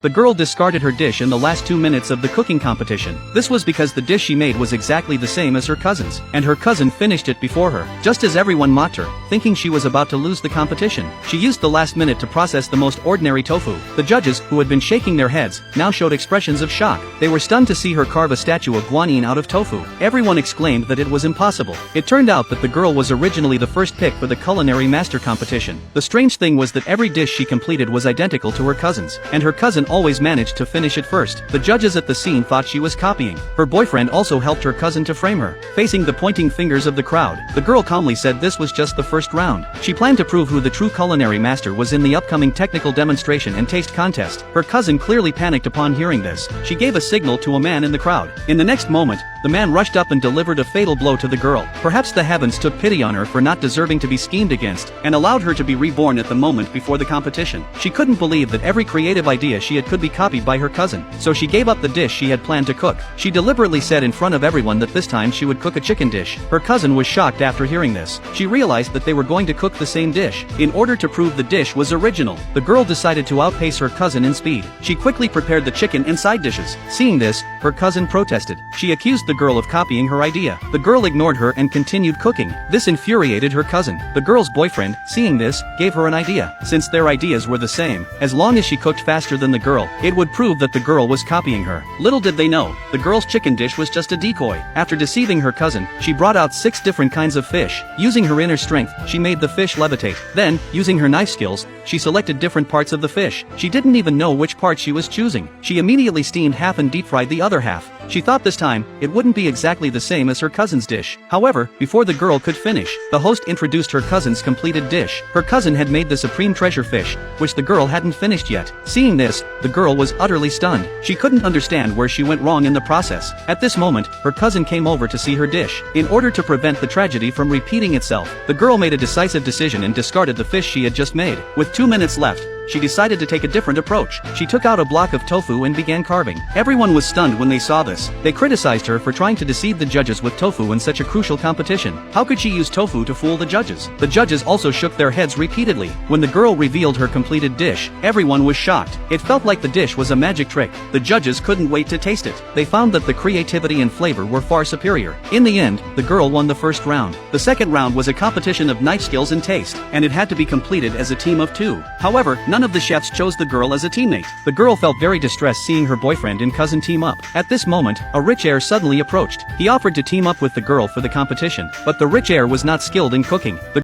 The girl discarded her dish in the last 2 minutes of the cooking competition. This was because the dish she made was exactly the same as her cousin's, and her cousin finished it before her. Just as everyone mocked her, thinking she was about to lose the competition, she used the last minute to process the most ordinary tofu. The judges, who had been shaking their heads, now showed expressions of shock. They were stunned to see her carve a statue of Guanyin out of tofu. Everyone exclaimed that it was impossible. It turned out that the girl was originally the first pick for the culinary master competition. The strange thing was that every dish she completed was identical to her cousin's, and her cousin always managed to finish it first. The judges at the scene thought she was copying. Her boyfriend also helped her cousin to frame her. Facing the pointing fingers of the crowd, the girl calmly said this was just the first round. She planned to prove who the true culinary master was in the upcoming technical demonstration and taste contest. Her cousin clearly panicked upon hearing this. She gave a signal to a man in the crowd. In the next moment, the man rushed up and delivered a fatal blow to the girl. Perhaps the heavens took pity on her for not deserving to be schemed against, and allowed her to be reborn at the moment before the competition. She couldn't believe that every creative idea she had could be copied by her cousin, so she gave up the dish she had planned to cook. She deliberately said in front of everyone that this time she would cook a chicken dish. Her cousin was shocked after hearing this. She realized that they were going to cook the same dish. In order to prove the dish was original, the girl decided to outpace her cousin in speed. She quickly prepared the chicken and side dishes. Seeing this, her cousin protested. She accused the girl of copying her idea. The girl ignored her and continued cooking. This infuriated her cousin. The girl's boyfriend, seeing this, gave her an idea. Since their ideas were the same, as long as she cooked faster than the girl, it would prove that the girl was copying her. Little did they know, the girl's chicken dish was just a decoy. After deceiving her cousin, she brought out 6 different kinds of fish. Using her inner strength, she made the fish levitate. Then, using her knife skills, she selected different parts of the fish. She didn't even know which part she was choosing. She immediately steamed half and deep-fried the other half. She thought this time, it wouldn't be exactly the same as her cousin's dish. However, before the girl could finish, the host introduced her cousin's completed dish. Her cousin had made the supreme treasure fish, which the girl hadn't finished yet. Seeing this, the girl was utterly stunned. She couldn't understand where she went wrong in the process. At this moment, her cousin came over to see her dish. In order to prevent the tragedy from repeating itself, the girl made a decisive decision and discarded the fish she had just made. With 2 minutes left, she decided to take a different approach. She took out a block of tofu and began carving. Everyone was stunned when they saw this. They criticized her for trying to deceive the judges with tofu in such a crucial competition. How could she use tofu to fool the judges? The judges also shook their heads repeatedly. When the girl revealed her completed dish, everyone was shocked. It felt like the dish was a magic trick. The judges couldn't wait to taste it. They found that the creativity and flavor were far superior. In the end, the girl won the first round. The second round was a competition of knife skills and taste, and it had to be completed as a team of 2. However, none of the chefs chose the girl as a teammate. The girl felt very distressed seeing her boyfriend and cousin team up. At this moment, a rich heir suddenly approached. He offered to team up with the girl for the competition, but the rich heir was not skilled in cooking. The